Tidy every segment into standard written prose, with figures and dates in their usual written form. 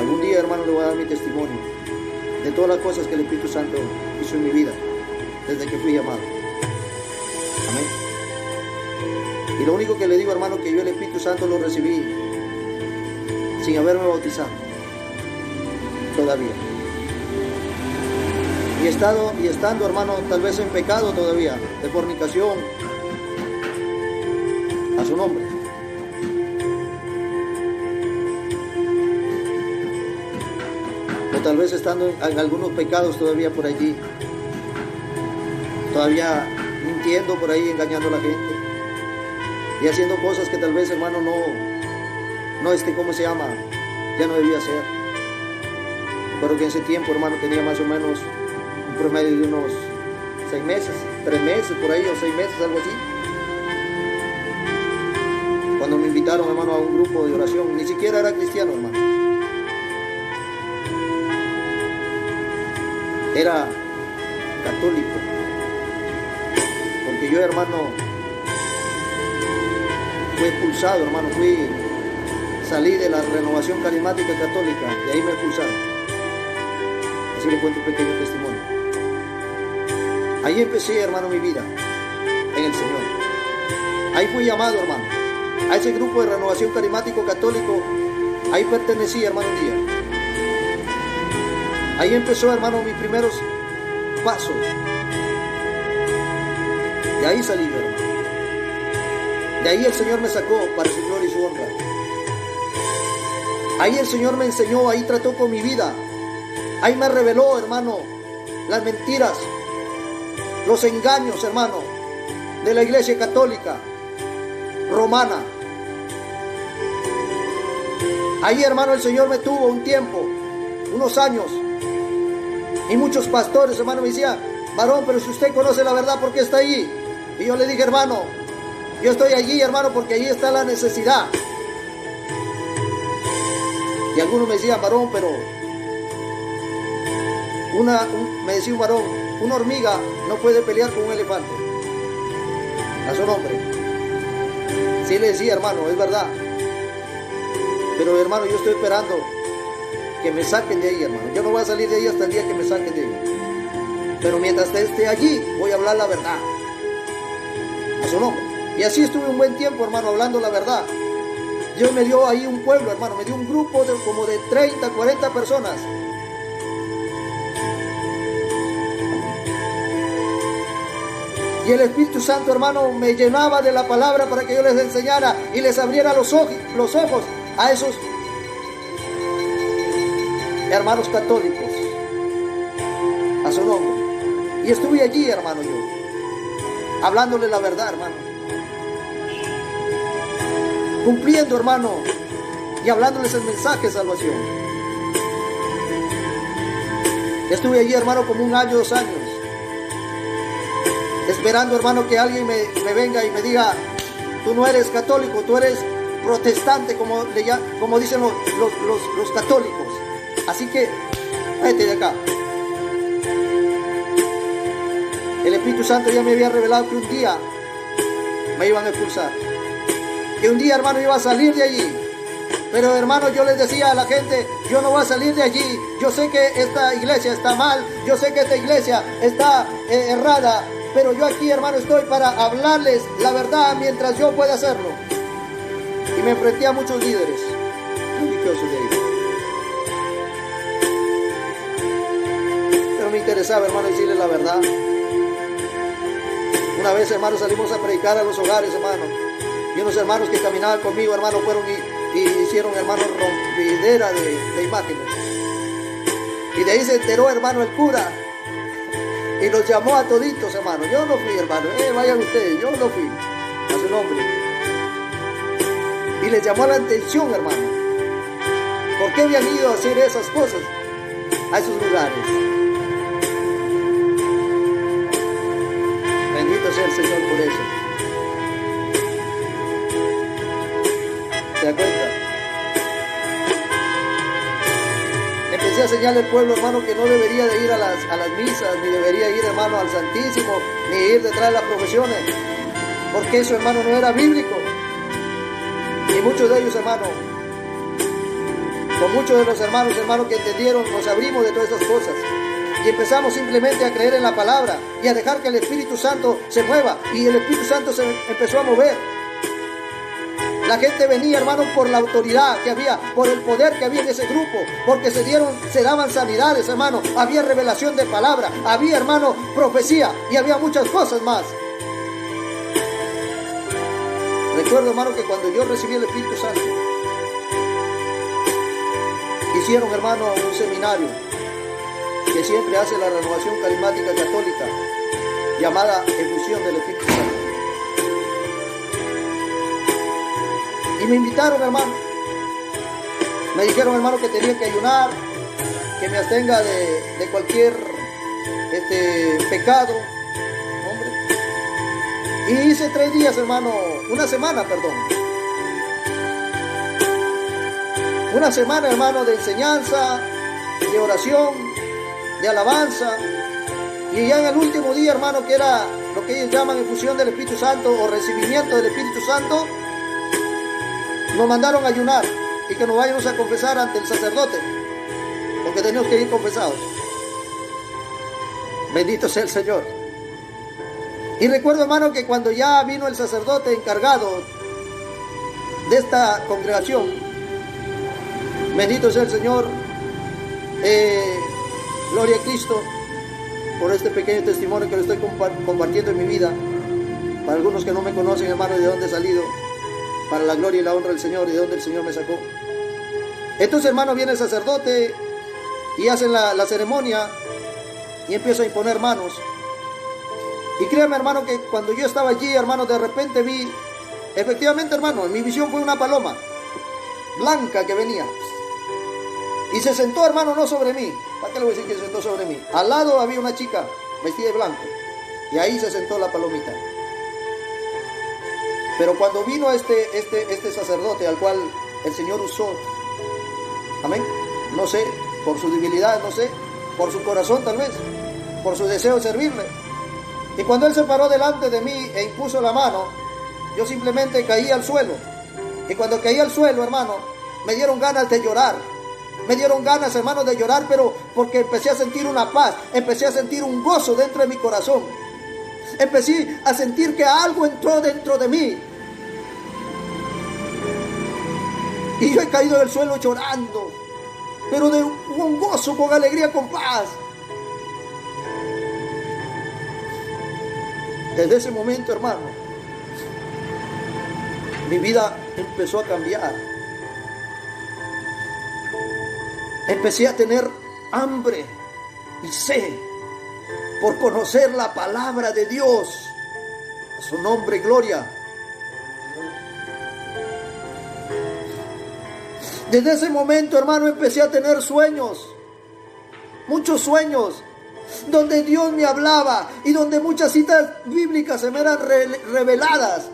Algún día, hermano, le voy a dar mi testimonio de todas las cosas que el Espíritu Santo hizo en mi vida desde que fui llamado. Amén. Y lo único que le digo, hermano, que yo el Espíritu Santo lo recibí sin haberme bautizado todavía. Y estando, hermano, tal vez en pecado todavía, de fornicación, a su nombre. O tal vez estando en algunos pecados todavía por allí, todavía mintiendo por ahí, engañando a la gente y haciendo cosas que tal vez, hermano, ¿cómo se llama? Ya no debía hacer. Pero que en ese tiempo, hermano, tenía más o menos un promedio de unos 6 meses, 3 meses por ahí, o 6 meses, algo así. Cuando me invitaron, hermano, a un grupo de oración, ni siquiera era cristiano, hermano. Era católico. Porque yo, hermano, fui expulsado, hermano, salí de la renovación carismática católica, y ahí me expulsaron. Así le cuento un pequeño testimonio. Ahí empecé, hermano, mi vida en el Señor. Ahí fui llamado, hermano, a ese grupo de renovación carismático católico. Ahí pertenecí, hermano, un día. Ahí empezó, hermano, mis primeros pasos. De ahí salí yo, hermano. De ahí el Señor me sacó para su gloria y su honra. Ahí el Señor me enseñó, ahí trató con mi vida. Ahí me reveló, hermano, las mentiras, los engaños, hermano, de la Iglesia Católica Romana. Ahí, hermano, el Señor me tuvo un tiempo, unos años. Y muchos pastores, hermano, me decían: varón, pero si usted conoce la verdad, ¿por qué está allí? Y yo le dije: hermano, yo estoy allí, hermano, porque allí está la necesidad. Y algunos me decían: varón, pero me decía un varón, una hormiga no puede pelear con un elefante. A su nombre. Sí, le decía: hermano, es verdad. Pero, hermano, yo estoy esperando que me saquen de ahí, hermano. Yo no voy a salir de ahí hasta el día que me saquen de ahí. Pero mientras esté allí, voy a hablar la verdad. A su nombre. Y así estuve un buen tiempo, hermano, hablando la verdad. Dios me dio ahí un pueblo, hermano. Me dio un grupo de como de 30, 40 personas. Y el Espíritu Santo, hermano, me llenaba de la palabra para que yo les enseñara y les abriera los ojos a esos hermanos católicos. A su nombre. Y estuve allí, hermano, yo, hablándole la verdad, hermano. Cumpliendo, hermano, y hablándoles el mensaje de salvación. Estuve allí, hermano, como 1 año, 2 años. Esperando, hermano, que alguien me venga y me diga: tú no eres católico, tú eres protestante, como dicen los católicos. Así que, vete de acá. El Espíritu Santo ya me había revelado que un día me iban a expulsar. Que un día, hermano, iba a salir de allí. Pero, hermano, yo les decía a la gente: yo no voy a salir de allí. Yo sé que esta iglesia está mal. Yo sé que esta iglesia está errada. Pero yo aquí, hermano, estoy para hablarles la verdad mientras yo pueda hacerlo. Y me enfrenté a muchos líderes religiosos de ahí. Pero me interesaba, hermano, decirles la verdad. Una vez, hermano, salimos a predicar a los hogares, hermano. Y unos hermanos que caminaban conmigo, hermano, fueron y hicieron, hermano, rompidera de imágenes. Y de ahí se enteró, hermano, el cura. Y los llamó a toditos, hermano. Yo no fui, hermano. Vayan ustedes, yo no fui. A su nombre. Y les llamó la atención, hermano. ¿Por qué habían ido a hacer esas cosas a esos lugares? Bendito sea el Señor por eso. ¿Se da cuenta? Empecé a señalarle al pueblo, hermano, que no debería de ir a las misas, ni debería ir, hermano, al Santísimo, ni ir detrás de las profesiones, porque eso, hermano, no era bíblico. Y muchos de ellos, hermano, Con muchos de los hermanos que entendieron, nos abrimos de todas estas cosas. Y empezamos simplemente a creer en la palabra y a dejar que el Espíritu Santo se mueva. Y el Espíritu Santo se empezó a mover. La gente venía, hermano, por la autoridad que había, por el poder que había en ese grupo, porque se daban sanidades, hermano, había revelación de palabra, había, hermano, profecía y había muchas cosas más. Recuerdo, hermano, que cuando yo recibí el Espíritu Santo, hicieron, hermano, un seminario que siempre hace la renovación carismática católica, llamada efusión del Espíritu Santo. Y me invitaron, hermano. Me dijeron, hermano, que tenía que ayunar, que me abstenga de cualquier pecado. Hombre. Y hice 3 días, hermano, una semana, hermano, de enseñanza, de oración, de alabanza. Y ya en el último día, hermano, que era lo que ellos llaman efusión del Espíritu Santo o recibimiento del Espíritu Santo, nos mandaron a ayunar y que nos vayamos a confesar ante el sacerdote, porque teníamos que ir confesados. Bendito sea el Señor. Y recuerdo, hermano, que cuando ya vino el sacerdote encargado de esta congregación, bendito sea el Señor, gloria a Cristo, por este pequeño testimonio que lo estoy compartiendo en mi vida. Para algunos que no me conocen, hermano, de dónde he salido, para la gloria y la honra del Señor y de dónde el Señor me sacó. Entonces, hermano, viene el sacerdote y hacen la ceremonia y empieza a imponer manos. Y créame, hermano, que cuando yo estaba allí, hermano, de repente vi, efectivamente, hermano, en mi visión fue una paloma blanca que venía y se sentó, hermano, no sobre mí. ¿Para qué le voy a decir que se sentó sobre mí? Al lado había una chica vestida de blanco y ahí se sentó la palomita. Pero cuando vino este sacerdote al cual el Señor usó, amén, no sé, por su debilidad, no sé, por su corazón tal vez, por su deseo de servirle, y cuando él se paró delante de mí e impuso la mano, yo simplemente caí al suelo. Y cuando caí al suelo, hermano, me dieron ganas de llorar. Me dieron ganas, hermano, de llorar, pero porque empecé a sentir una paz, empecé a sentir un gozo dentro de mi corazón. Empecé a sentir que algo entró dentro de mí. Y yo he caído del suelo llorando, pero de un gozo, con alegría, con paz. Desde ese momento, hermano, mi vida empezó a cambiar. Empecé a tener hambre y sed por conocer la palabra de Dios. A su nombre, gloria. Desde ese momento, hermano, empecé a tener sueños, muchos sueños, donde Dios me hablaba y donde muchas citas bíblicas se me eran reveladas,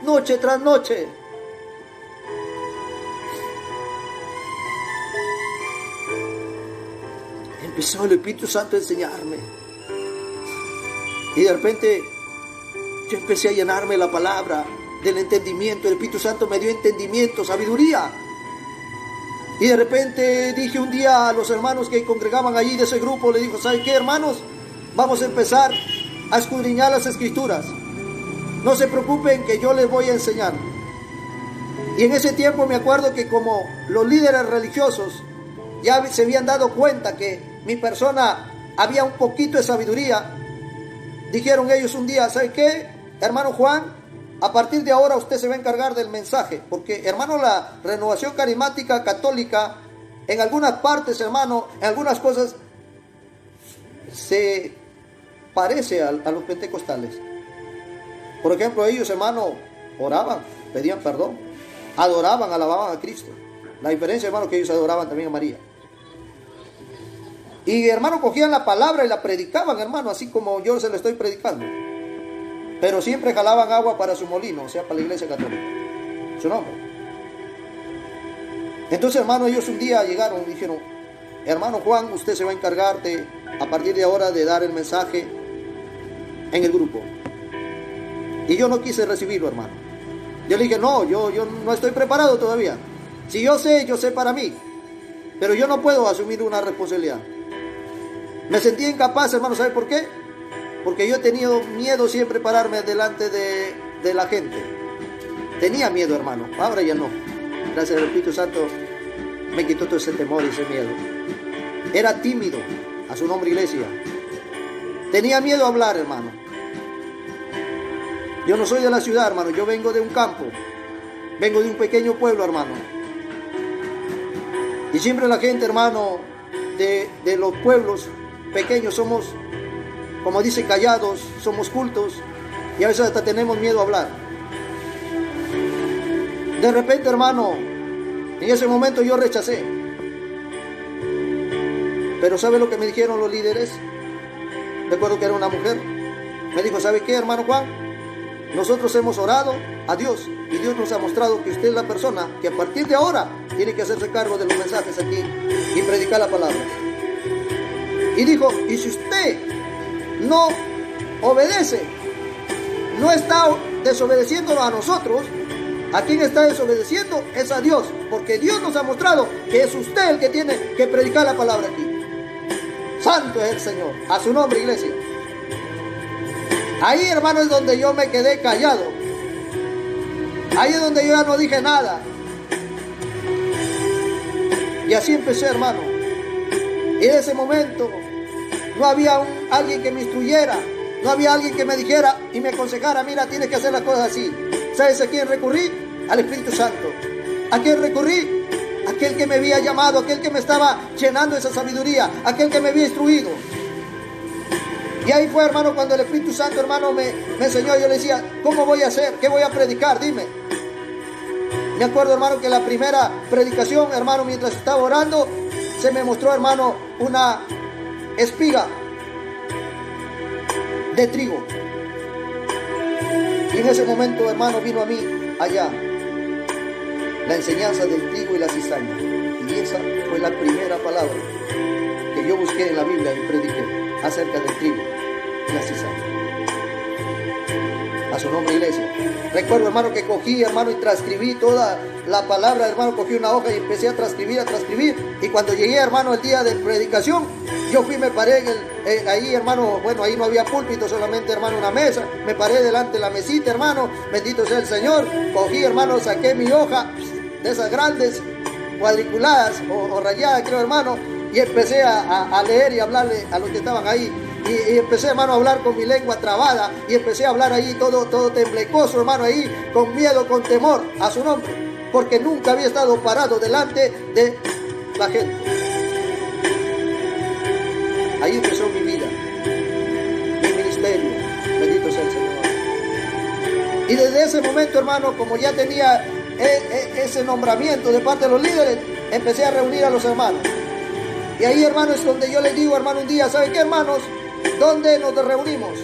noche tras noche. Empezó el Espíritu Santo a enseñarme. Y de repente yo empecé a llenarme de la palabra, del entendimiento. El Espíritu Santo me dio entendimiento, sabiduría. Y de repente dije un día a los hermanos que congregaban allí de ese grupo, le dijo, ¿saben qué, hermanos? Vamos a empezar a escudriñar las Escrituras. No se preocupen que yo les voy a enseñar. Y en ese tiempo me acuerdo que como los líderes religiosos ya se habían dado cuenta que mi persona había un poquito de sabiduría, dijeron ellos un día, ¿sabe qué, hermano Juan? A partir de ahora usted se va a encargar del mensaje, porque, hermano, la renovación carismática católica, en algunas partes, hermano, en algunas cosas, se parece a los pentecostales. Por ejemplo, ellos, hermano, oraban, pedían perdón, adoraban, alababan a Cristo. La diferencia, hermano, que ellos adoraban también a María. Y, hermano, cogían la palabra y la predicaban, hermano, así como yo se lo estoy predicando. Pero siempre jalaban agua para su molino, o sea, para la iglesia católica. Su nombre. Entonces, hermano, ellos un día llegaron y dijeron, hermano Juan, usted se va a encargar de, a partir de ahora, de dar el mensaje en el grupo. Y yo no quise recibirlo, hermano. Yo le dije, no, yo no estoy preparado todavía. Si yo sé para mí, pero yo no puedo asumir una responsabilidad. Me sentí incapaz, hermano, ¿sabe por qué? Porque yo he tenido miedo siempre pararme delante de la gente. Tenía miedo, hermano, ahora ya no. Gracias al Espíritu Santo me quitó todo ese temor y ese miedo. Era tímido, a su nombre, iglesia. Tenía miedo a hablar, hermano. Yo no soy de la ciudad, hermano, yo vengo de un campo. Vengo de un pequeño pueblo, hermano. Y siempre la gente, hermano, de los pueblos pequeños somos, como dice, callados, somos cultos. Y a veces hasta tenemos miedo a hablar. De repente, hermano, en ese momento yo rechacé. Pero ¿sabe lo que me dijeron los líderes? Recuerdo que era una mujer. Me dijo, ¿sabe qué, hermano Juan? Nosotros hemos orado a Dios y Dios nos ha mostrado que usted es la persona que a partir de ahora tiene que hacerse cargo de los mensajes aquí y predicar la palabra. Y dijo, y si usted no obedece, no está desobedeciéndolo a nosotros, a quien está desobedeciendo es a Dios, porque Dios nos ha mostrado que es usted el que tiene que predicar la palabra aquí. Santo es el Señor, a su nombre, iglesia. Ahí, hermano, es donde yo me quedé callado. Ahí es donde yo ya no dije nada. Y así empecé, hermano. Y en ese momento no había alguien que me instruyera, no había alguien que me dijera y me aconsejara, mira, tienes que hacer las cosas así. ¿Sabes a quién recurrí? Al Espíritu Santo. ¿A quién recurrí? Aquel que me había llamado, aquel que me estaba llenando esa sabiduría, aquel que me había instruido. Y ahí fue, hermano, cuando el Espíritu Santo, hermano, me enseñó. Yo le decía, ¿cómo voy a hacer? ¿Qué voy a predicar? Dime. Me acuerdo, hermano, que la primera predicación, hermano, mientras estaba orando, se me mostró, hermano, una espiga de trigo. Y en ese momento, hermano, vino a mí allá la enseñanza del trigo y la cizaña. Y esa fue la primera palabra que yo busqué en la Biblia y prediqué acerca del trigo y la cizaña. A su nombre, iglesia. Recuerdo, hermano, que cogí, hermano, y transcribí toda la palabra, hermano. Cogí una hoja y empecé a transcribir. Y cuando llegué, hermano, el día de predicación, yo fui, me paré ahí, hermano. Bueno, ahí no había púlpito, solamente, hermano, una mesa. Me paré delante de la mesita, hermano. Bendito sea el Señor. Cogí, hermano, saqué mi hoja de esas grandes, cuadriculadas o rayadas, creo, hermano. Y empecé a leer y hablarle a los que estaban ahí. Y empecé, hermano, a hablar con mi lengua trabada. Y empecé a hablar ahí todo temblecoso, hermano, ahí con miedo, con temor a su nombre. Porque nunca había estado parado delante de la gente. Ahí empezó mi vida, mi ministerio. Bendito sea el Señor. Y desde ese momento, hermano, como ya tenía ese nombramiento de parte de los líderes, empecé a reunir a los hermanos. Y ahí, hermano, es donde yo les digo, hermano, un día, ¿saben qué, hermanos? ¿Dónde nos reunimos?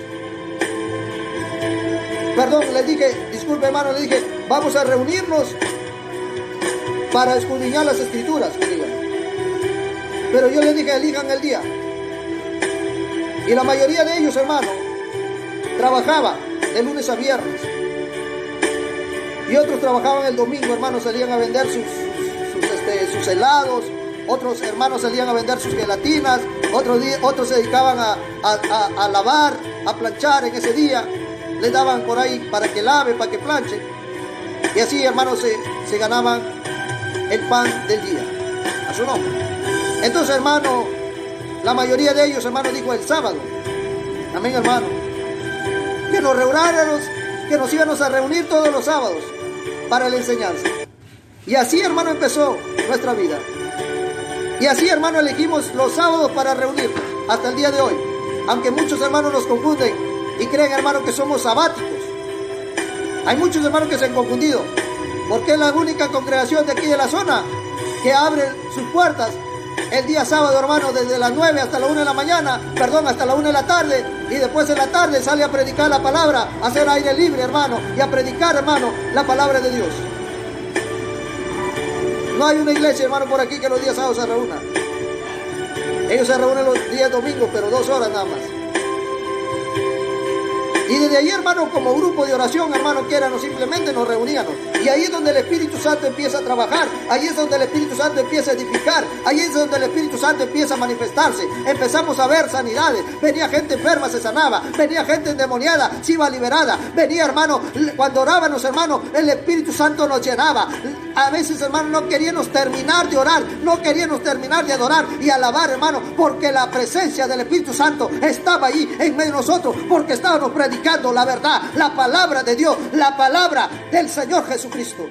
Perdón, les dije, disculpe, hermano, les dije, vamos a reunirnos para escudriñar las escrituras, que digan. Pero yo les dije, elijan el día. Y la mayoría de ellos, hermano, trabajaba de lunes a viernes. Y otros trabajaban el domingo, hermano, salían a vender sus helados. Otros hermanos salían a vender sus gelatinas. Otros se dedicaban a lavar, a planchar en ese día. Les daban por ahí para que lave, para que planche. Y así, hermanos, se ganaban el pan del día. A su nombre. Entonces, hermano, la mayoría de ellos, hermano, dijo el sábado. Amén, hermano. Que nos reunáramos, que nos íbamos a reunir todos los sábados para la enseñanza. Y así, hermano, empezó nuestra vida. Y así, hermano, elegimos los sábados para reunirnos hasta el día de hoy. Aunque muchos hermanos nos confunden y creen, hermano, que somos sabáticos. Hay muchos hermanos que se han confundido, porque es la única congregación de aquí de la zona que abre sus puertas el día sábado, hermano, desde las 9 hasta la 1 de la mañana, hasta la 1 de la tarde, y después en la tarde sale a predicar la palabra, a hacer aire libre, hermano, y a predicar, hermano, la palabra de Dios. No hay una iglesia, hermano, por aquí que los días sábados se reúna. Ellos se reúnen los días domingos, pero 2 horas nada más. Y desde ahí, hermano, como grupo de oración, hermano, que éramos, simplemente nos reuníamos. Y ahí es donde el Espíritu Santo empieza a trabajar. Ahí es donde el Espíritu Santo empieza a edificar. Ahí es donde el Espíritu Santo empieza a manifestarse. Empezamos a ver sanidades. Venía gente enferma, se sanaba. Venía gente endemoniada, se iba liberada. Venía, hermano, cuando orábamos, hermano, el Espíritu Santo nos llenaba. A veces, hermano, no queríamos terminar de orar, no queríamos terminar de adorar y alabar, hermano, porque la presencia del Espíritu Santo estaba ahí en medio de nosotros, porque estábamos predicando la verdad, la palabra de Dios, la palabra del Señor Jesucristo.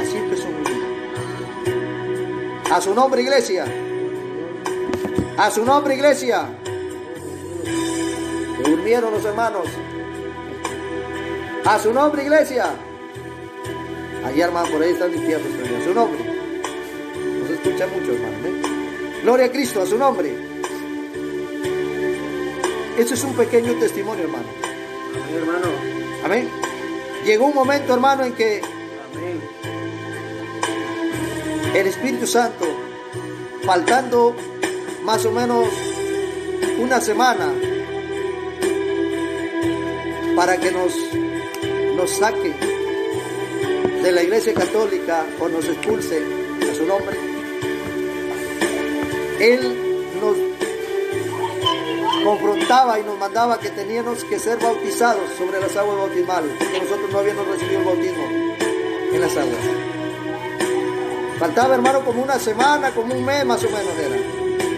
Así empezó mi vida. A su nombre, iglesia. A su nombre, iglesia. Se durmieron los hermanos. A su nombre, iglesia. Allá, hermano, por ahí están limpiando. A su nombre. No se escucha mucho, hermano, ¿eh? Gloria a Cristo, a su nombre. Este es un pequeño testimonio, hermano. Amén, hermano. Amén. Llegó un momento, hermano, en que Amén. el Espíritu Santo, faltando más o menos una semana para que nos saque de la iglesia católica o nos expulse a su nombre, Él nos confrontaba y nos mandaba que teníamos que ser bautizados sobre las aguas bautismales, porque nosotros no habíamos recibido el bautismo en las aguas. Faltaba, hermano, como una semana, como un mes más o menos era.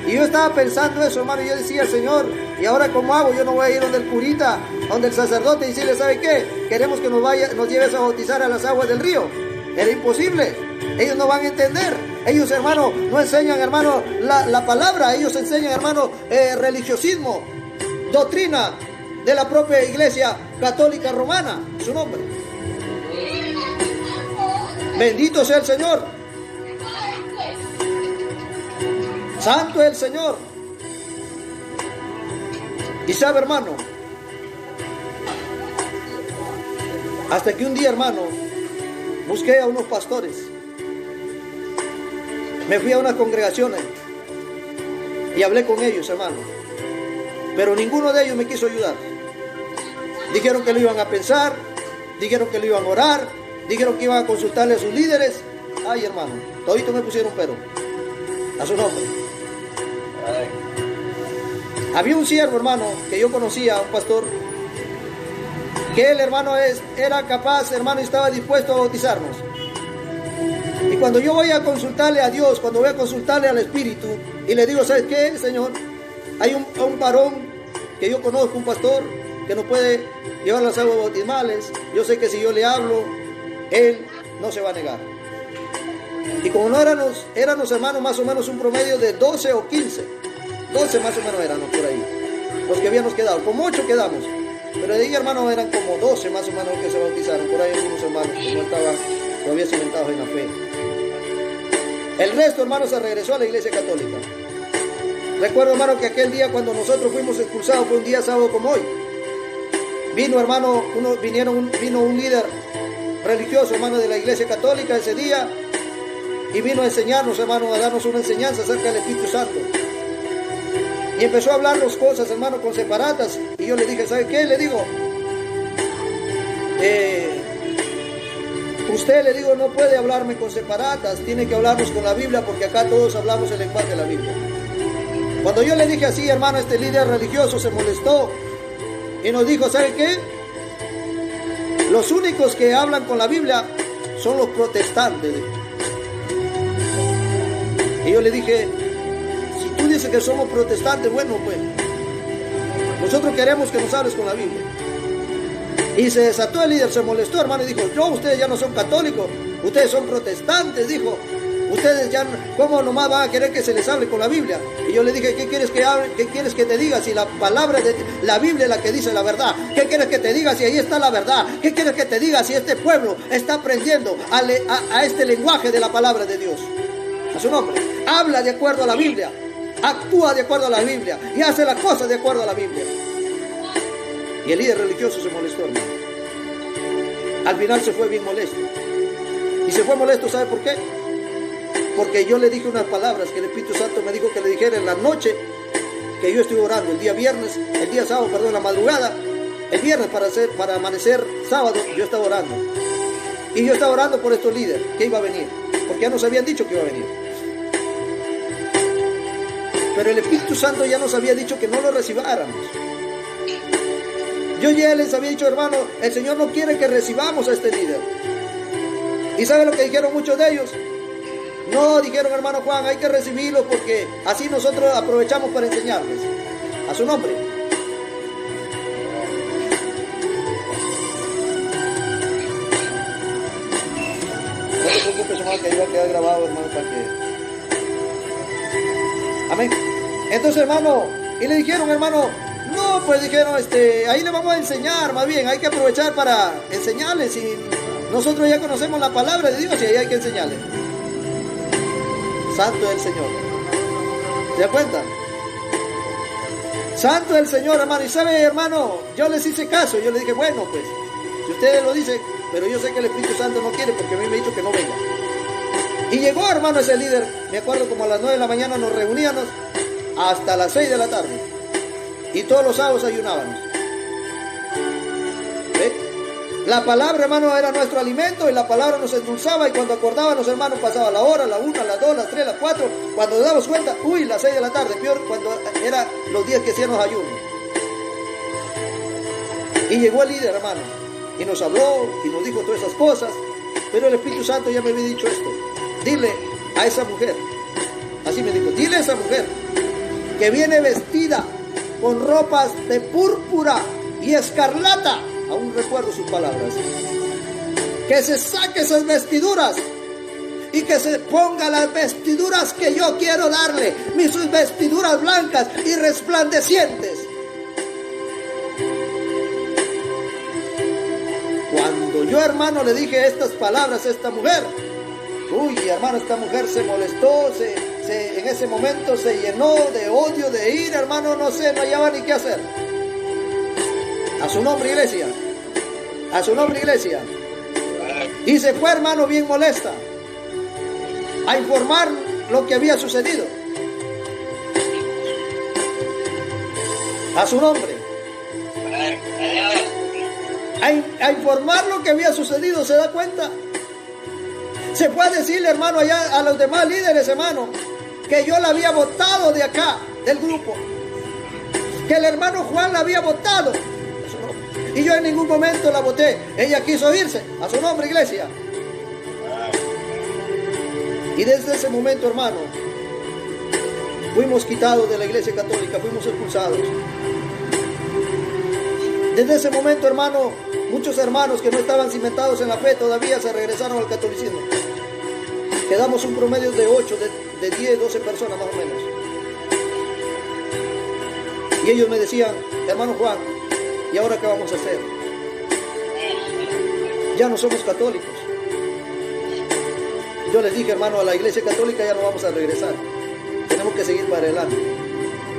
Y yo estaba pensando eso, hermano, y yo decía, Señor, ¿y ahora cómo hago? Yo no voy a ir donde el curita, donde el sacerdote, y decirle, ¿sabe qué? Queremos que nos lleves a bautizar a las aguas del río. Era imposible. Ellos no van a entender. Ellos, hermano, no enseñan, hermano, la palabra. Ellos enseñan, hermano, religiosismo, doctrina de la propia iglesia católica romana, su nombre. Bendito sea el Señor. Santo es el Señor. Y sabe, hermano, hasta que un día, hermano, busqué a unos pastores. Me fui a unas congregaciones y hablé con ellos, hermano. Pero ninguno de ellos me quiso ayudar. Dijeron que lo iban a pensar, dijeron que lo iban a orar, dijeron que iban a consultarle a sus líderes. Ay, hermano, toditos me pusieron pero. A su nombre. Había un siervo, hermano, que yo conocía, un pastor, que él, hermano, era capaz, hermano, y estaba dispuesto a bautizarnos. Y cuando yo voy a consultarle a Dios, cuando voy a consultarle al Espíritu, y le digo, ¿sabes qué, Señor? Hay un varón que yo conozco, un pastor, que no puede llevar las aguas bautismales. Yo sé que si yo le hablo, él no se va a negar. Y como no éramos, hermanos, más o menos un promedio de 12 o 15, 12 más o menos éramos por ahí, los que habíamos quedado, como 8 quedamos, pero de ahí, hermanos, eran como 12 más o menos que se bautizaron, por ahí algunos hermanos que no estaban todavía cimentados en la fe. El resto, hermanos, se regresó a la iglesia católica. Recuerdo, hermano, que aquel día cuando nosotros fuimos expulsados fue un día sábado como hoy. Vino, hermano, vino un líder religioso, hermano, de la iglesia católica ese día, y vino a enseñarnos, hermano, a darnos una enseñanza acerca del Espíritu Santo. Y empezó a hablarnos cosas, hermano, con separatas. Y yo le dije, ¿sabe qué? Le digo, usted, le digo, no puede hablarme con separatas, tiene que hablarnos con la Biblia, porque acá todos hablamos el lenguaje de la Biblia. Cuando yo le dije así, hermano, este líder religioso se molestó y nos dijo, ¿sabe qué? Los únicos que hablan con la Biblia son los protestantes. Y yo le dije, si tú dices que somos protestantes, bueno, pues nosotros queremos que nos hables con la Biblia. Y se desató el líder, se molestó, hermano, y dijo, no, ustedes ya no son católicos, ustedes son protestantes, dijo. Ustedes ya, ¿cómo nomás van a querer que se les hable con la Biblia? Y yo le dije, ¿qué quieres que hable? ¿Qué quieres que te diga? Si la palabra de la Biblia es la que dice la verdad. ¿Qué quieres que te diga si ahí está la verdad? ¿Qué quieres que te diga si este pueblo está aprendiendo a este lenguaje de la palabra de Dios? A su nombre. Habla de acuerdo a la Biblia. Actúa de acuerdo a la Biblia. Y hace las cosas de acuerdo a la Biblia. Y el líder religioso se molestó, hermano. Al final se fue bien molesto. Y se fue molesto, ¿sabe por qué? Porque yo le dije unas palabras que el Espíritu Santo me dijo que le dijera en la noche que yo estuve orando, el día sábado, en la madrugada, El viernes para amanecer sábado yo estaba orando. Y yo estaba orando por estos líderes que iba a venir. Porque ya nos habían dicho que iba a venir. Pero el Espíritu Santo ya nos había dicho que no lo recibáramos. Yo ya les había dicho, hermano, el Señor no quiere que recibamos a este líder. ¿Y sabe lo que dijeron muchos de ellos? No, dijeron, hermano Juan, hay que recibirlo porque así nosotros aprovechamos para enseñarles. A su nombre. No te preocupes, hermano, que iba a quedar grabado, hermano, para que... Amén. Entonces, hermano, y le dijeron, hermano, no, pues dijeron, ahí le vamos a enseñar, más bien, hay que aprovechar para enseñarles y nosotros ya conocemos la palabra de Dios y ahí hay que enseñarles. Santo es el Señor. ¿Se da cuenta? Santo es el Señor, hermano. Y sabe, hermano, yo les hice caso, yo les dije, bueno, pues, si ustedes lo dicen, pero yo sé que el Espíritu Santo no quiere porque a mí me ha dicho que no venga. Y llegó, hermano, ese líder, me acuerdo como a las 9 de la mañana nos reuníamos hasta las 6 de la tarde. Y todos los sábados ayunábamos. ¿Ve? La palabra, hermano, era nuestro alimento y la palabra nos endulzaba y cuando acordábamos, hermano, pasaba la hora, la 1, las 2, las 3, las 4. Cuando nos damos cuenta, uy, las 6 de la tarde, peor cuando eran los días que hacíamos ayuno. Y llegó el líder, hermano, y nos habló y nos dijo todas esas cosas, pero el Espíritu Santo ya me había dicho esto. Dile a esa mujer, así me dijo, dile a esa mujer que viene vestida con ropas de púrpura y escarlata, aún recuerdo sus palabras, que se saque esas vestiduras y que se ponga las vestiduras que yo quiero darle, sus vestiduras blancas y resplandecientes. Cuando yo, hermano, le dije estas palabras a esta mujer, uy, hermano, esta mujer se molestó, en ese momento se llenó de odio, de ira, hermano, no sé, no hallaba ni qué hacer. A su nombre, iglesia. A su nombre, iglesia. Y se fue, hermano, bien molesta a informar lo que había sucedido. A su nombre. A informar lo que había sucedido, ¿se da cuenta? Se fue a decirle, hermano, allá a los demás líderes, hermano, que yo la había votado de acá, del grupo. Que el hermano Juan la había votado. Y yo en ningún momento la voté. Ella quiso irse. A su nombre, iglesia. Y desde ese momento, hermano, fuimos quitados de la iglesia católica, fuimos expulsados. Desde ese momento, hermano, muchos hermanos que no estaban cimentados en la fe todavía se regresaron al catolicismo. Quedamos un promedio de 8, de 10, 12 personas más o menos. Y ellos me decían, hermano Juan, ¿y ahora qué vamos a hacer? Ya no somos católicos. Yo les dije, hermano, a la iglesia católica ya no vamos a regresar. Tenemos que seguir para adelante.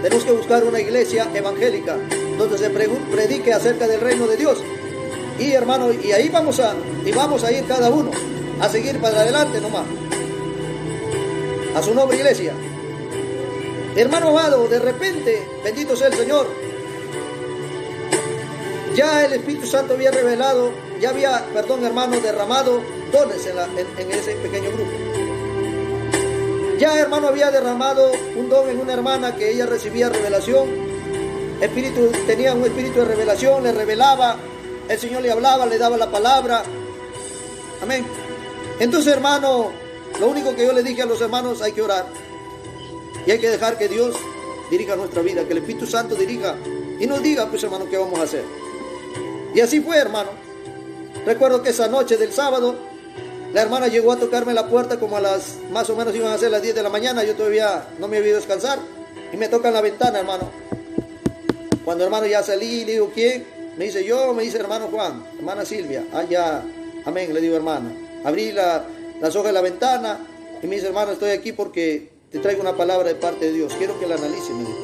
Tenemos que buscar una iglesia evangélica donde se predique acerca del reino de Dios. Y, hermano, y ahí vamos a ir cada uno a seguir para adelante nomás. A su nombre, iglesia. Hermano amado, de repente, bendito sea el Señor, ya el Espíritu Santo había revelado, ya había, hermano, derramado dones en ese pequeño grupo. Ya, hermano, había derramado un don en una hermana que ella recibía revelación. Tenía un espíritu de revelación, le revelaba, el Señor le hablaba, le daba la palabra. Amén. Entonces, hermano, lo único que yo le dije a los hermanos, hay que orar. Y hay que dejar que Dios dirija nuestra vida, que el Espíritu Santo dirija y nos diga, pues, hermano, qué vamos a hacer. Y así fue, hermano. Recuerdo que esa noche del sábado, la hermana llegó a tocarme la puerta como a las, más o menos iban a ser las 10 de la mañana. Yo todavía no me había ido a descansar. Y me tocan la ventana, hermano. Cuando, hermano, ya salí, le digo, ¿quién? Me dice, yo, me dice, hermano Juan, hermana Silvia. Ah, ya, amén, le digo, hermana. Abrí las hojas de la ventana y me dice, hermano, estoy aquí porque te traigo una palabra de parte de Dios. Quiero que la analice, me dijo.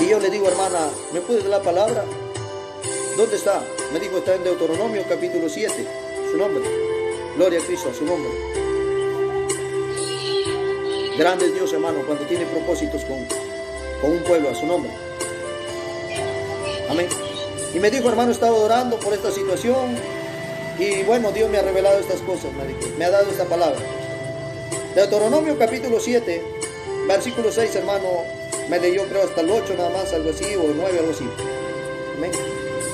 Y yo le digo, hermana, ¿me puedes dar la palabra? ¿Dónde está? Me dijo, está en Deuteronomio capítulo 7. Su nombre. Gloria a Cristo, a su nombre. Grande es Dios, hermano, cuando tiene propósitos con un pueblo, a su nombre. Amén. Y me dijo, hermano, he estado orando por esta situación. Y bueno, Dios me ha revelado estas cosas, me ha dado esta palabra. Deuteronomio capítulo 7, versículo 6, hermano, me leyó creo hasta el 8 nada más, algo así, o el 9, algo así. Amén.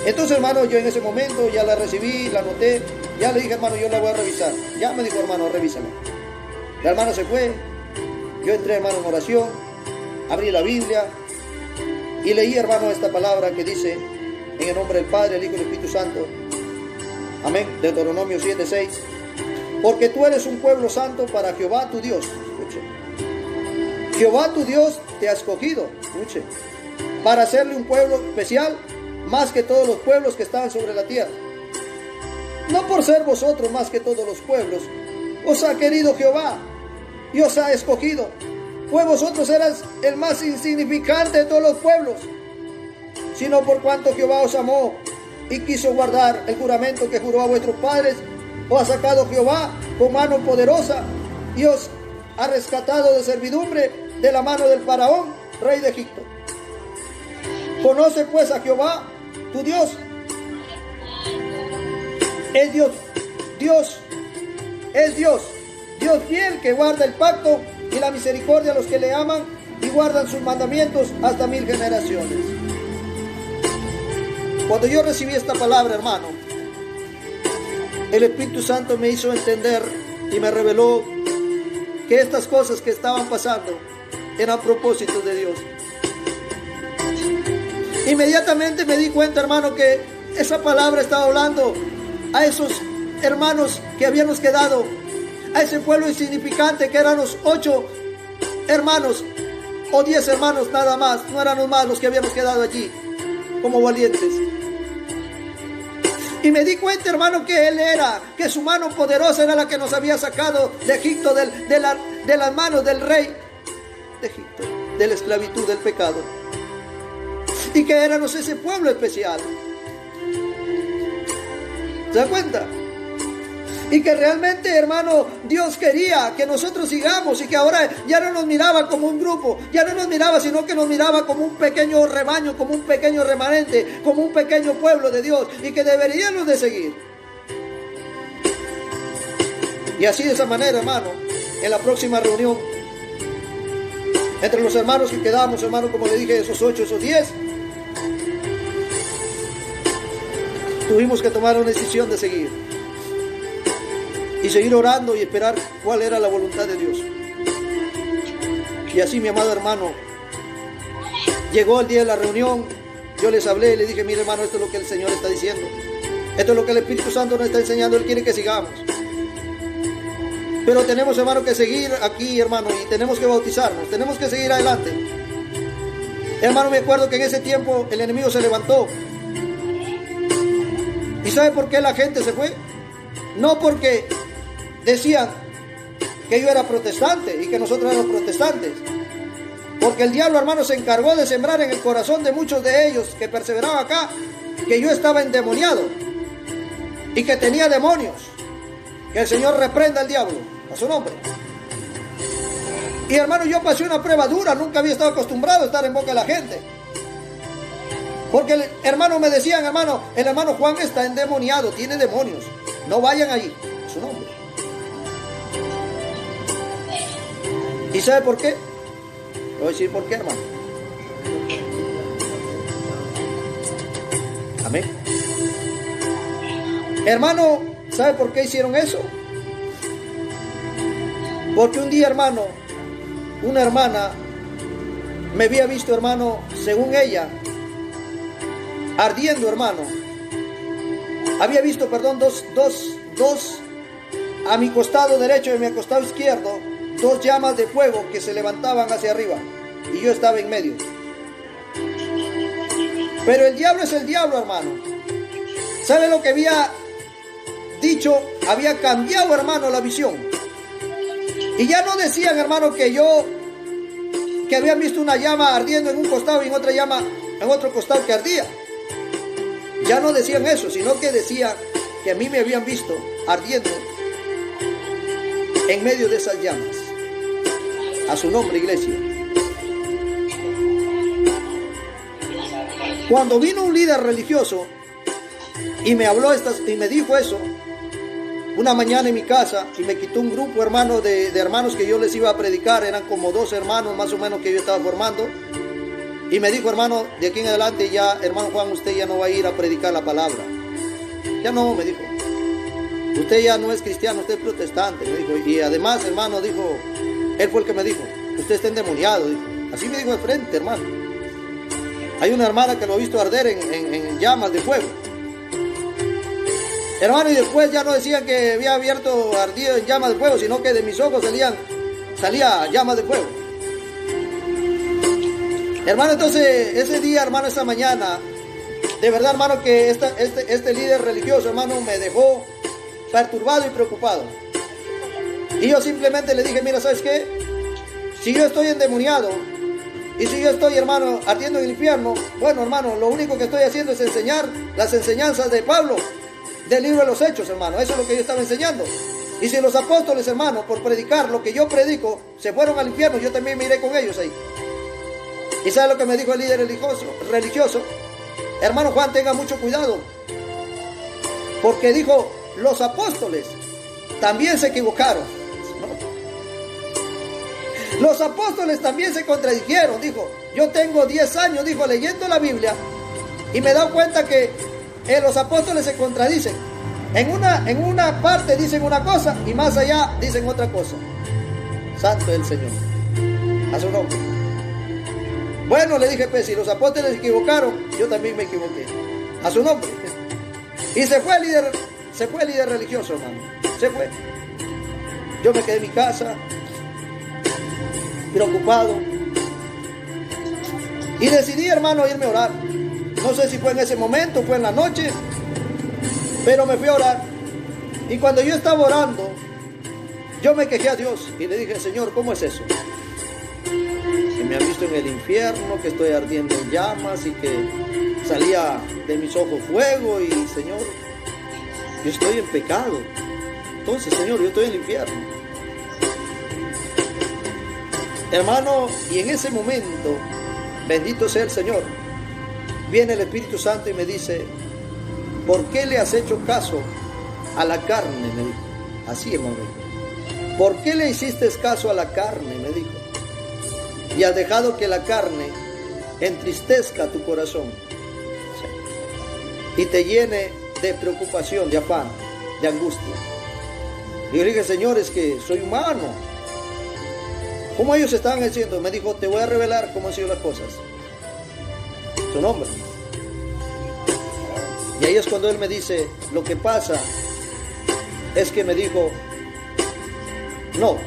Entonces, hermano, yo en ese momento ya la recibí, la anoté, ya le dije, hermano, yo la voy a revisar. Ya me dijo, hermano, revísala. El hermano se fue, yo entré, hermano, en oración, abrí la Biblia y leí, hermano, esta palabra que dice, en el nombre del Padre, el Hijo y el Espíritu Santo. Amén. Deuteronomio 7:6. Porque tú eres un pueblo santo para Jehová tu Dios. Escuche. Jehová tu Dios te ha escogido, escuche, para hacerle un pueblo especial, más que todos los pueblos que estaban sobre la tierra. No por ser vosotros más que todos los pueblos, os ha querido Jehová y os ha escogido, pues vosotros eras el más insignificante de todos los pueblos, sino por cuanto Jehová os amó y quiso guardar el juramento que juró a vuestros padres, os ha sacado Jehová con mano poderosa y os ha rescatado de servidumbre de la mano del faraón, rey de Egipto. Conoce pues a Jehová, tu Dios. Es Dios, Dios fiel, que guarda el pacto y la misericordia a los que le aman y guardan sus mandamientos hasta 1000 generaciones. Cuando yo recibí esta palabra, hermano, el Espíritu Santo me hizo entender y me reveló que estas cosas que estaban pasando eran propósitos de Dios. Inmediatamente me di cuenta, hermano, que esa palabra estaba hablando a esos hermanos que habíamos quedado, a ese pueblo insignificante que eran los 8 hermanos o 10 hermanos nada más, no éramos más los que habíamos quedado allí como valientes. Y me di cuenta, hermano, que que su mano poderosa era la que nos había sacado de Egipto, de las manos del rey de Egipto, de la esclavitud, del pecado. Y que éramos ese pueblo especial. ¿Se da cuenta? Y que realmente, hermano, Dios quería que nosotros sigamos y que ahora ya no nos miraba como un grupo, ya no nos miraba, sino que nos miraba como un pequeño rebaño, como un pequeño remanente, como un pequeño pueblo de Dios, y que deberíamos de seguir. Y así, de esa manera, hermano, en la próxima reunión, entre los hermanos que quedamos, hermano, como le dije, esos 8, esos 10, tuvimos que tomar una decisión de seguir. Y seguir orando y esperar cuál era la voluntad de Dios. Y así, mi amado hermano, llegó el día de la reunión. Yo les hablé y les dije, mire, hermano, esto es lo que el Señor está diciendo. Esto es lo que el Espíritu Santo nos está enseñando. Él quiere que sigamos. Pero tenemos, hermano, que seguir aquí, hermano, y tenemos que bautizarnos. Tenemos que seguir adelante. Hermano, me acuerdo que en ese tiempo el enemigo se levantó. ¿Y sabe por qué la gente se fue? No porque decían que yo era protestante y que nosotros éramos protestantes, porque el diablo, hermano, se encargó de sembrar en el corazón de muchos de ellos que perseveraban acá, que yo estaba endemoniado y que tenía demonios. Que el Señor reprenda al diablo a su nombre. Y, hermano, yo pasé una prueba dura. Nunca había estado acostumbrado a estar en boca de la gente, porque el hermano me decían, hermano, el hermano Juan está endemoniado, tiene demonios, no vayan allí, a su nombre. ¿Y sabe por qué? Le voy a decir por qué, hermano. Amén. Hermano, ¿sabe por qué hicieron eso? Porque un día, hermano, una hermana me había visto, hermano, según ella, ardiendo, hermano. Había visto, perdón, dos a mi costado derecho y a mi costado izquierdo, 2 llamas de fuego que se levantaban hacia arriba, y yo estaba en medio. Pero el diablo es el diablo, hermano. ¿Sabe lo que había dicho? Había cambiado, hermano, la visión. Y ya no decían, hermano, que habían visto una llama ardiendo en un costado y en otra llama en otro costado que ardía. Ya no decían eso, sino que decían que a mí me habían visto ardiendo en medio de esas llamas. A su nombre, iglesia. Cuando vino un líder religioso y me habló y me dijo eso, una mañana en mi casa, y me quitó un grupo, hermano, de hermanos que yo les iba a predicar, eran como 2 hermanos más o menos que yo estaba formando, y me dijo, hermano, de aquí en adelante ya, hermano Juan, usted ya no va a ir a predicar la palabra. Ya no, me dijo. Usted ya no es cristiano, usted es protestante, me dijo. Y además, hermano, dijo, él fue el que me dijo, usted está endemoniado, dijo. Así me dijo de frente, hermano. Hay una hermana que lo ha visto arder en llamas de fuego. Hermano, y después ya no decían que había abierto ardido en llamas de fuego, sino que de mis ojos salía llamas de fuego. Hermano, entonces, ese día, hermano, esa mañana, de verdad, hermano, que este líder religioso, hermano, me dejó perturbado y preocupado. Y yo simplemente le dije, mira, ¿sabes qué? Si yo estoy endemoniado, y si yo estoy, hermano, ardiendo en el infierno, bueno, hermano, lo único que estoy haciendo es enseñar las enseñanzas de Pablo, del libro de los Hechos, hermano. Eso es lo que yo estaba enseñando. Y si los apóstoles, hermano, por predicar lo que yo predico, se fueron al infierno, yo también me iré con ellos ahí. ¿Y sabe lo que me dijo el líder religioso? Hermano Juan, tenga mucho cuidado. Porque dijo, los apóstoles también se equivocaron. Los apóstoles también se contradijeron. Dijo, yo tengo 10 años, dijo, leyendo la Biblia, y me he dado cuenta que los apóstoles se contradicen. En una parte dicen una cosa y más allá dicen otra cosa. Santo es el Señor. A su nombre. Bueno, le dije, pues si los apóstoles se equivocaron, yo también me equivoqué. A su nombre. Y se fue el líder religioso, hermano. Se fue. Yo me quedé en mi casa, preocupado. Y decidí, hermano, irme a orar. No sé si fue en ese momento, fue en la noche, pero me fui a orar. Y cuando yo estaba orando, yo me quejé a Dios y le dije, Señor, ¿cómo es eso? Que me han visto en el infierno, que estoy ardiendo en llamas y que salía de mis ojos fuego. Y Señor, yo estoy en pecado. Entonces, Señor, yo estoy en el infierno. Hermano, y en ese momento, bendito sea el Señor, viene el Espíritu Santo y me dice, ¿por qué le has hecho caso a la carne? Me dijo. Así, hermano. ¿Por qué le hiciste caso a la carne? Me dijo. Y has dejado que la carne entristezca tu corazón y te llene de preocupación, de afán, de angustia. Y yo le dije, Señor, es que soy humano. ¿Cómo ellos estaban haciendo? Me dijo, te voy a revelar cómo han sido las cosas. Su nombre. Y ahí es cuando él me dice, lo que pasa es que me dijo, no,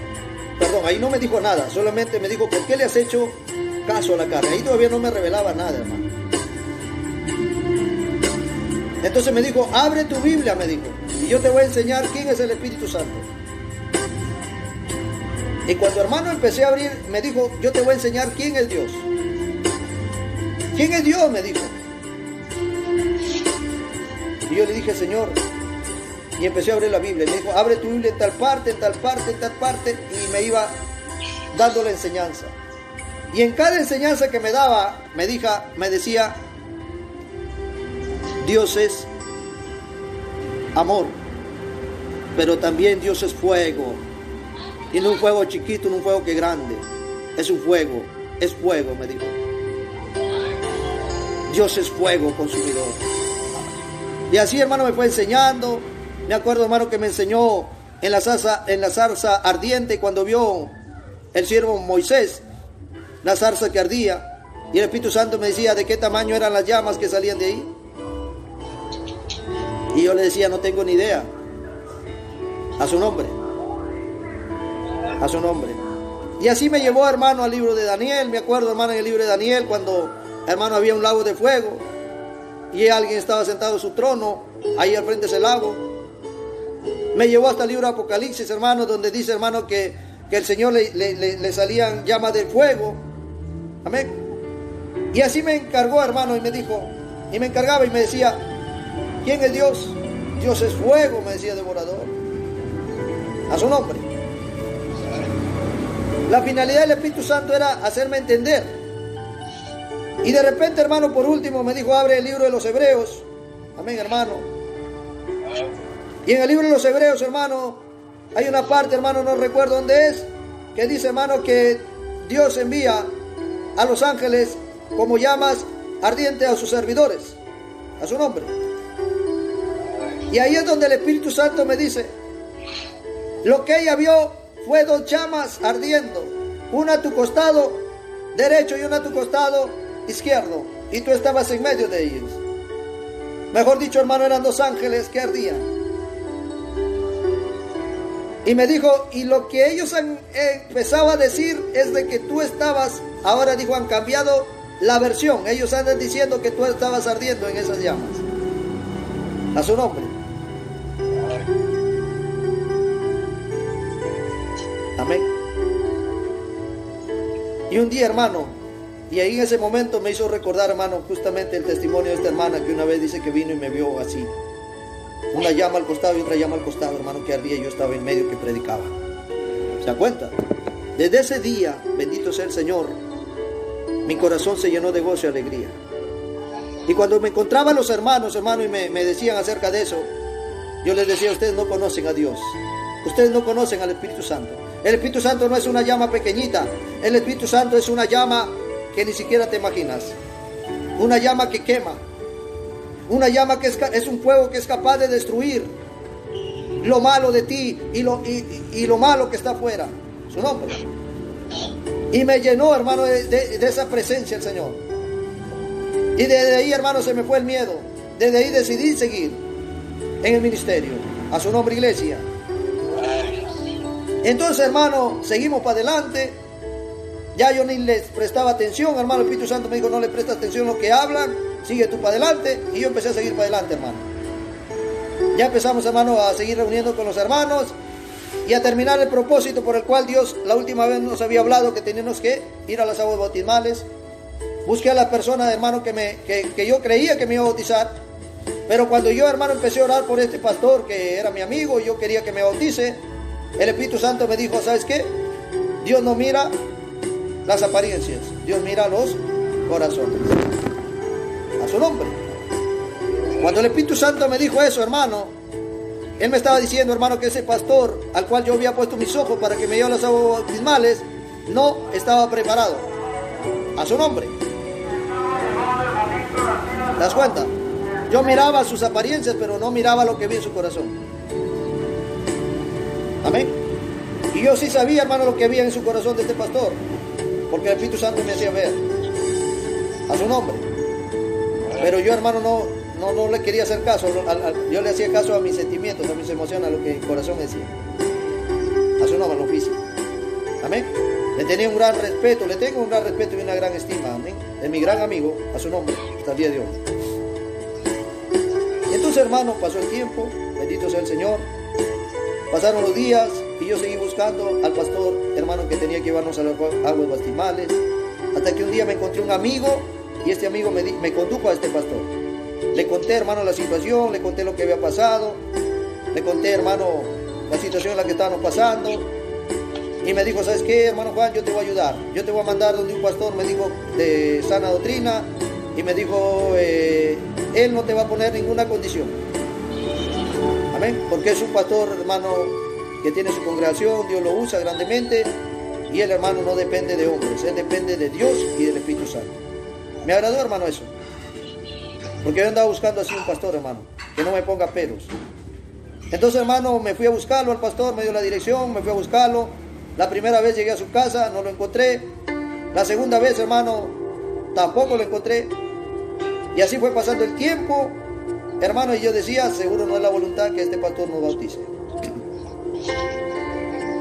perdón, ahí no me dijo nada, solamente me dijo, ¿por qué le has hecho caso a la carne? Ahí todavía no me revelaba nada, hermano. Entonces me dijo, abre tu Biblia, me dijo, y yo te voy a enseñar quién es el Espíritu Santo. Y cuando, hermano, empecé a abrir, me dijo, yo te voy a enseñar quién es Dios. ¿Quién es Dios? Me dijo. Y yo le dije, Señor, y empecé a abrir la Biblia. Y me dijo, abre tu Biblia en tal parte, en tal parte, en tal parte. Y me iba dando la enseñanza. Y en cada enseñanza que me daba, me decía, Dios es amor, pero también Dios es fuego. Y no un fuego chiquito, no un fuego que grande. Es un fuego, es fuego, me dijo. Dios es fuego consumidor. Y así, hermano, me fue enseñando. Me acuerdo, hermano, que me enseñó en la zarza ardiente, cuando vio el siervo Moisés la zarza que ardía. Y el Espíritu Santo me decía de qué tamaño eran las llamas que salían de ahí. Y yo le decía, no tengo ni idea. A su nombre. A su nombre. Y así me llevó, hermano, al libro de Daniel. Me acuerdo, hermano, en el libro de Daniel, cuando, hermano, había un lago de fuego y alguien estaba sentado en su trono, ahí al frente de ese lago. Me llevó hasta el libro de Apocalipsis, hermano, donde dice, hermano, que el Señor le salían llamas de fuego. Amén. Y así me encargó, hermano, y me dijo, y me encargaba y me decía, ¿quién es Dios? Dios es fuego, me decía devorador. A su nombre. La finalidad del Espíritu Santo era hacerme entender Y de repente, hermano, por último me dijo, abre el libro de los Hebreos. Amén, hermano. Y en el libro de los Hebreos, hermano, hay una parte, hermano, no recuerdo dónde es, que dice, hermano, que Dios envía a los ángeles como llamas ardientes a sus servidores, a su nombre. Y ahí es donde el Espíritu Santo me dice, lo que ella vio fue 2 llamas ardiendo, una a tu costado derecho y una a tu costado izquierdo, y tú estabas en medio de ellos. Mejor dicho, hermano, eran 2 ángeles que ardían. Y me dijo, y lo que ellos empezaba a decir es de que tú estabas, ahora dijo, han cambiado la versión. Ellos andan diciendo que tú estabas ardiendo en esas llamas. A su nombre. Amén. Y un día, hermano, y ahí en ese momento me hizo recordar, hermano, justamente el testimonio de esta hermana que una vez dice que vino y me vio así. Una llama al costado y otra llama al costado, hermano, que ardía y yo estaba en medio que predicaba. ¿Se da cuenta? Desde ese día, bendito sea el Señor, mi corazón se llenó de gozo y alegría. Y cuando me encontraban los hermanos, hermano, y me decían acerca de eso, yo les decía, ustedes no conocen a Dios. Ustedes no conocen al Espíritu Santo. El Espíritu Santo no es una llama pequeñita. El Espíritu Santo es una llama que ni siquiera te imaginas. Una llama que quema. Una llama que es un fuego que es capaz de destruir lo malo de ti y lo malo que está afuera. Su nombre. Y me llenó, hermano, de esa presencia el Señor. Y desde ahí, hermano, se me fue el miedo. Desde ahí decidí seguir en el ministerio. A su nombre, iglesia. Entonces, hermano, seguimos para adelante. Ya yo ni les prestaba atención, hermano. El Espíritu Santo me dijo, no le prestas atención a lo que hablan, sigue tú para adelante. Y yo empecé a seguir para adelante, hermano. Ya empezamos, hermano, a seguir reuniendo con los hermanos y a terminar el propósito por el cual Dios la última vez nos había hablado, que teníamos que ir a las aguas bautismales. Busqué a las personas, hermano, que yo creía que me iba a bautizar. Pero cuando yo, hermano, empecé a orar por este pastor que era mi amigo, yo quería que me bautice. El Espíritu Santo me dijo, ¿sabes qué? Dios no mira las apariencias, Dios mira los corazones. A su nombre. Cuando el Espíritu Santo me dijo eso, hermano, Él me estaba diciendo, hermano, que ese pastor al cual yo había puesto mis ojos para que me lleve a las aguas bautismales no estaba preparado. A su nombre. ¿Te das cuenta? Yo miraba sus apariencias, pero no miraba lo que vi en su corazón. Amén. Y yo sí sabía, hermano, lo que había en su corazón de este pastor, porque el Espíritu Santo me hacía ver. A su nombre. Pero yo, hermano, no le quería hacer caso. Yo le hacía caso a mis sentimientos, a mis emociones, a lo que el corazón decía. A su nombre, a lo físico. Amén. Le tenía un gran respeto, le tengo un gran respeto y una gran estima. Amén. Es mi gran amigo, a su nombre, hasta el día de hoy. Entonces, hermano, pasó el tiempo, bendito sea el Señor. Pasaron los días y yo seguí buscando al pastor, hermano, que tenía que llevarnos a las aguas bautismales. Hasta que un día me encontré un amigo y este amigo me condujo a este pastor. Le conté, hermano, la situación, le conté lo que había pasado. Le conté, hermano, la situación en la que estábamos pasando. Y me dijo, ¿sabes qué, hermano Juan? Yo te voy a ayudar. Yo te voy a mandar donde un pastor, me dijo, de sana doctrina. Y me dijo, él no te va a poner ninguna condición. Amén. Porque es un pastor, hermano, que tiene su congregación, Dios lo usa grandemente. Y el hermano no depende de hombres, él depende de Dios y del Espíritu Santo. Me agradó, hermano, eso. Porque yo andaba buscando así un pastor, hermano, que no me ponga pelos. Entonces, hermano, me fui a buscarlo al pastor, me dio la dirección, me fui a buscarlo. La primera vez llegué a su casa, no lo encontré. La segunda vez, hermano, tampoco lo encontré. Y así fue pasando el tiempo, hermano, y yo decía, seguro no es la voluntad que este pastor nos bautice.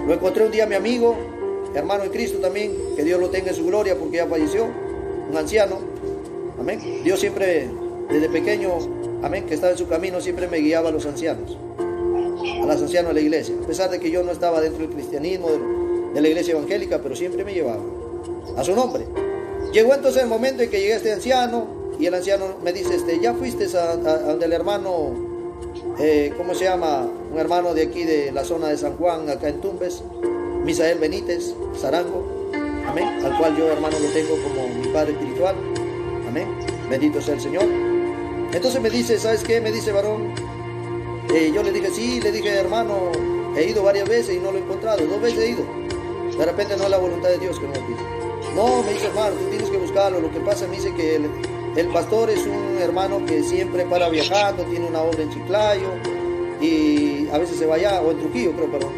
Lo encontré un día mi amigo, hermano en Cristo también, que Dios lo tenga en su gloria porque ya falleció, un anciano. Amén. Dios siempre, desde pequeño, amén, que estaba en su camino, siempre me guiaba a los ancianos, a los ancianos de la iglesia. A pesar de que yo no estaba dentro del cristianismo, de la iglesia evangélica, pero siempre me llevaba. A su nombre. Llegó entonces el momento en que llegué a este anciano, y el anciano me dice, ya fuiste a donde el hermano, ¿cómo se llama? Un hermano de aquí, de la zona de San Juan, acá en Tumbes, Misael Benítez, Zarango, amén, al cual yo, hermano, lo tengo como mi padre espiritual. Amén. Bendito sea el Señor. Entonces me dice, ¿sabes qué? Me dice, varón. Yo le dije, sí, le dije, hermano, he ido varias veces y no lo he encontrado. 2 veces he ido. De repente no es la voluntad de Dios que no lo pide. No, me dice, hermano, tú tienes que buscarlo. Lo que pasa, me dice que el pastor es un hermano que siempre para viajando, tiene una obra en Chiclayo y a veces se va allá, o en Trujillo creo, perdón.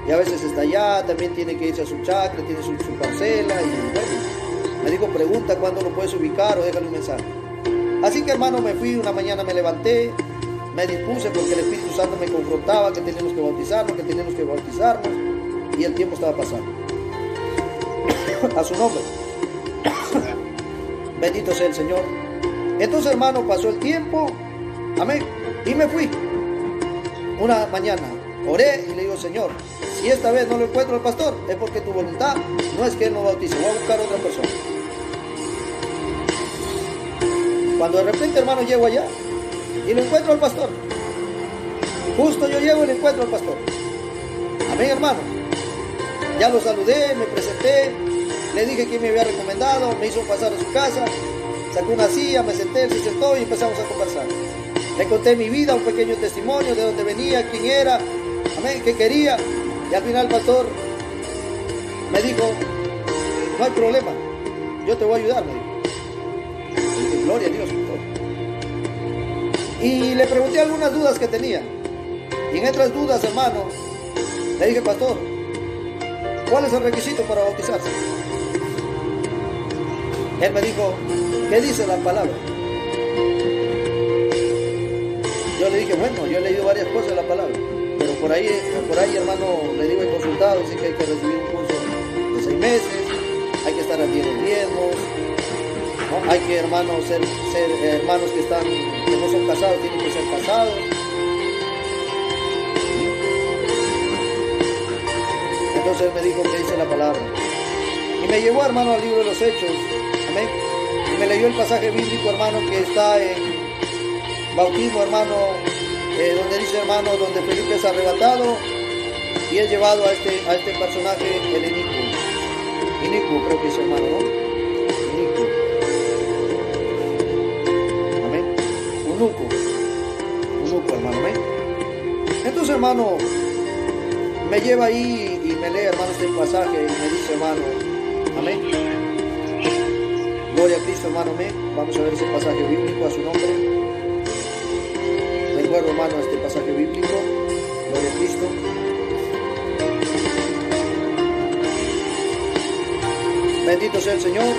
Y a veces está allá, también tiene que irse a su chacra, tiene su parcela y bueno, me dijo, pregunta cuándo lo puedes ubicar o déjale un mensaje. Así que hermano, me fui, una mañana me levanté, me dispuse porque el Espíritu Santo me confrontaba que teníamos que bautizarnos y el tiempo estaba pasando. A su nombre. Bendito sea el Señor. Entonces hermano, pasó el tiempo, amén, y me fui. Una mañana oré y le digo, Señor, si esta vez no lo encuentro al pastor, es porque tu voluntad no es que él no bautice, voy a buscar a otra persona. Cuando de repente, hermano, llego allá y lo encuentro al pastor. Justo yo llego y le encuentro al pastor. Amén, hermano. Ya lo saludé, me presenté, le dije quién me había recomendado, me hizo pasar a su casa, sacó una silla, me senté, él se sentó y empezamos a conversar. Le conté mi vida, un pequeño testimonio de dónde venía, quién era, amén, qué quería. Y al final el pastor me dijo, no hay problema, yo te voy a ayudar, me dijo. Y dije, gloria a Dios, pastor. Y le pregunté algunas dudas que tenía. Y en otras dudas, hermano, le dije, pastor, ¿cuál es el requisito para bautizarse? Él me dijo, ¿qué dice la palabra? Yo le dije, bueno, yo he leído varias cosas de la palabra, pero por ahí hermano, le digo, he consultado, dice que hay que recibir un curso de 6 meses, hay que estar al día de los diezmos, ¿no? Hay que, hermano, ser hermanos que no son casados, tienen que ser casados. Entonces él me dijo que dice la palabra. Y me llevó, hermano, al libro de los Hechos. Amén. Y me leyó el pasaje bíblico, hermano, que está en Bautismo, hermano, donde dice, hermano, donde Felipe es arrebatado y es llevado a este personaje, el Inicuo, creo que es, hermano, ¿no? Inicuo. Amén. Unuco, hermano, amén. Entonces, hermano, me lleva ahí y me lee, hermano, este pasaje y me dice, hermano, amén. Gloria a Cristo, hermano, amén. Vamos a ver ese pasaje bíblico a su nombre. Recuerdo, hermano, este pasaje bíblico. Gloria a Cristo. Bendito sea el Señor.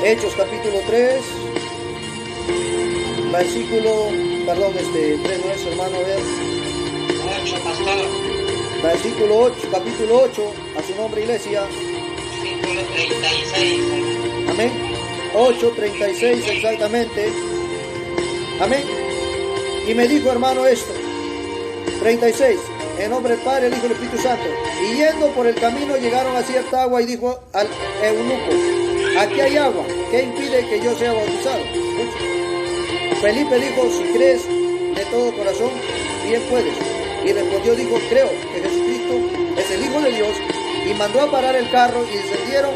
Hechos capítulo 3. Versículo, 3 no es, hermano, a ver. 8, pastor. Versículo 8, capítulo 8, a su nombre, iglesia. Versículo 36. Amén. 8:36 exactamente. Amén. Y me dijo, hermano, esto. 36. En nombre del Padre, el Hijo y el Espíritu Santo. Y yendo por el camino llegaron a cierta agua y dijo al eunuco, aquí hay agua, ¿qué impide que yo sea bautizado? Felipe dijo, si crees de todo corazón, bien puedes. Y respondió, dijo, creo que Jesucristo es el Hijo de Dios. Y mandó a parar el carro y descendieron